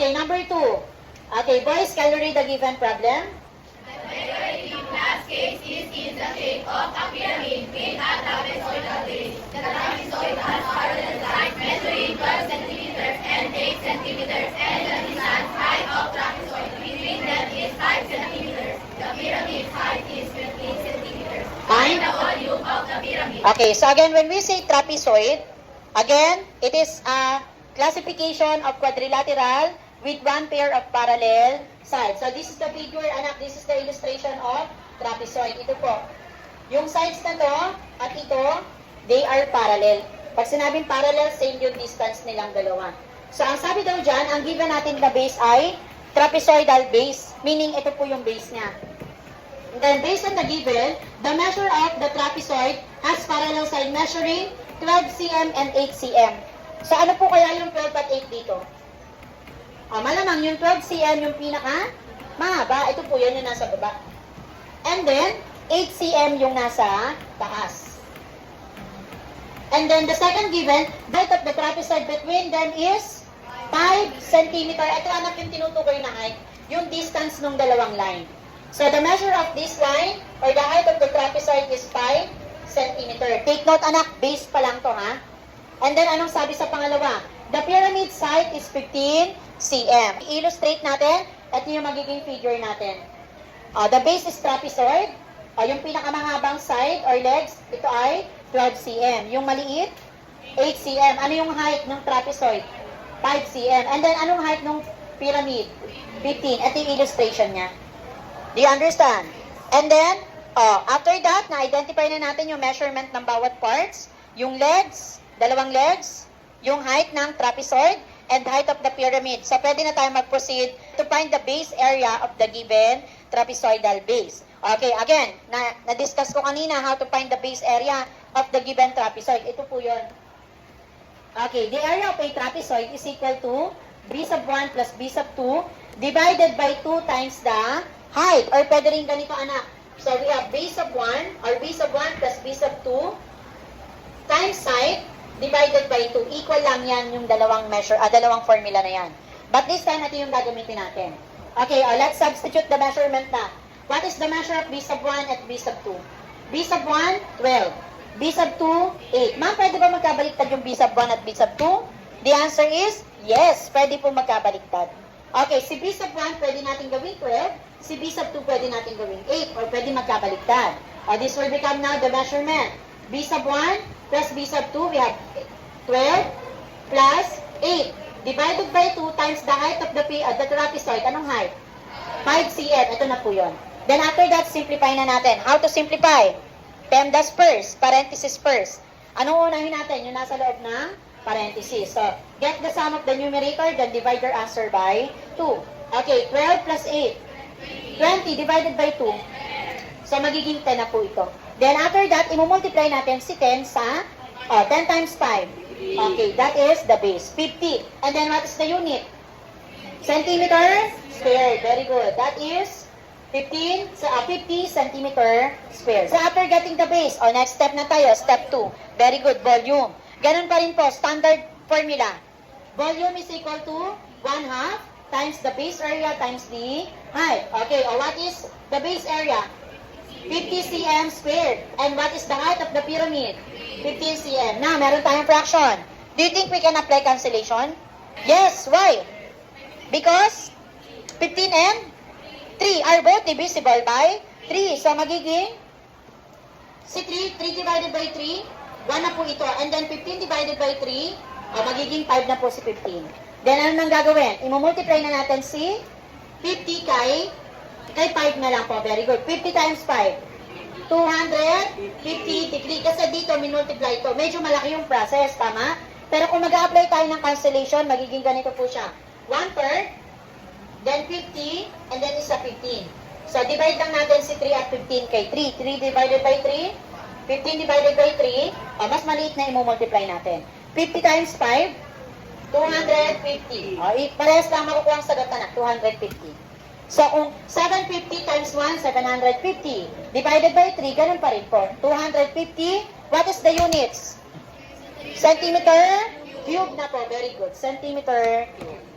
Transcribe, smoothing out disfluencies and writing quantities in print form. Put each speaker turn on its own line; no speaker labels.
Okay, number 2. Okay, boys, can you read the given problem?
The last case is in the shape of a pyramid with a trapezoidal base. The trapezoid has parallel sides measuring 12 centimeters and 8 centimeters, and the distance height of trapezoid between them is 5 centimeters. The pyramid's height is 15 centimeters. Find the volume of the pyramid.
Okay, so again, when we say trapezoid, again, it is a classification of quadrilateral with one pair of parallel sides. So this is the figure, anak, this is the illustration of trapezoid. Ito po. Yung sides na to at ito, they are parallel. Pag sinabing parallel, same yung distance nilang dalawa. So ang sabi daw dyan, ang given natin na base ay trapezoidal base. Meaning, ito po yung base niya. And then, based on the given, the measure of the trapezoid has parallel side measuring 12 cm and 8 cm. So ano po kaya yung 12 at 8 dito? Malamang yung 12 cm yung pinaka mahaba. Ito po yan yung nasa baba. And then, 8 cm yung nasa taas. And then, the second given, height of the trapezoid between them is 5 cm. Ito anak yung tinutukoy na height, yung distance ng dalawang line. So, the measure of this line, or the height of the trapezoid is 5 cm. Take note anak, base pa lang to ha. And then, anong sabi sa pangalawa? The pyramid height is 15 cm. I-illustrate natin, ito yung magiging figure natin. The base is trapezoid. Yung pinakamahabang side or legs, ito ay 12 cm. Yung maliit, 8 cm. Ano yung height ng trapezoid? 5 cm. And then, anong height ng pyramid? 15. Ito yung illustration niya. Do you understand? And then, after that, na-identify na natin yung measurement ng bawat parts, yung legs, dalawang legs, yung height ng trapezoid, and height of the pyramid. So, pwede na tayo mag-proceed to find the base area of the given trapezoidal base. Okay, again, na-discuss ko kanina how to find the base area of the given trapezoid. Ito po yun. Okay, the area of a trapezoid is equal to b sub 1 plus b sub 2 divided by 2 times the height. Or pwede rin ganito, anak. So, we have b sub 1 or b sub 1 plus b sub 2 times height divided by 2. Equal lang yan yung dalawang dalawang formula na yan. But this time, ito yung gagamitin natin. Okay, let's substitute the measurement na. What is the measure of b sub 1 at b sub 2? b sub 1, 12. b sub 2, 8. Ma'am, pwede ba magkabaliktad yung b sub 1 at b sub 2? The answer is yes, pwede po magkabaliktad. Okay, si b sub 1 pwede natin gawin 12. Si b sub 2 pwede natin gawin 8 or pwede magkabaliktad. This will become now the measurement. b sub 1 plus b sub 2, we have 12 plus 8 divided by 2 times the height of the trapezoid. Anong height? 5 cm. Ito na po yun. Then after that, simplify na natin. How to simplify? PEMDAS first, parenthesis first. Anong unahin natin? Yung nasa loob ng parenthesis. So, get the sum of the numerator, then divide your answer by 2. Okay, 12 plus 8. 20 divided by 2. So, magiging 10 na po ito. Then after that, imumultiply natin si 10 sa 10 times 5. Okay, that is the base. 50. And then what is the unit? Centimeter squared. Very good. That is 50 centimeter squared. So after getting the base, next step na tayo, step 2. Very good, volume. Ganun pa rin po, standard formula. Volume is equal to 1/2 times the base area times the height. Okay, what is the base area? 50 cm squared. And what is the height of the pyramid? 15 cm. Now, meron tayong fraction. Do you think we can apply cancellation? Yes. Why? Because 15 and 3 are both divisible by 3. So, magiging si 3 divided by 3, 1 na po ito. And then 15 divided by 3, magiging 5 na po si 15. Then, ano nang gagawin? Imumultiply na natin si 50 kay 5 na lang po. Very good. 50 times 5. 250 degree. Kasi dito, minultiply ito. Medyo malaki yung process. Tama? Pero kung mag-a-apply tayo ng cancellation, magiging ganito po siya. 1/3, then 50, and then isa 15. So, divide lang natin si 3 at 15 kay 3. 3 divided by 3, 15 divided by 3, mas maliit na imumultiply natin. 50 times 5, 250. Parehas lang makukuha ang sagot na 250. So, kung 750 times 1, 750. Divided by 3, ganun pa rin po. 250, what is the units? Centimeter cube na po. Very good. Centimeter cube.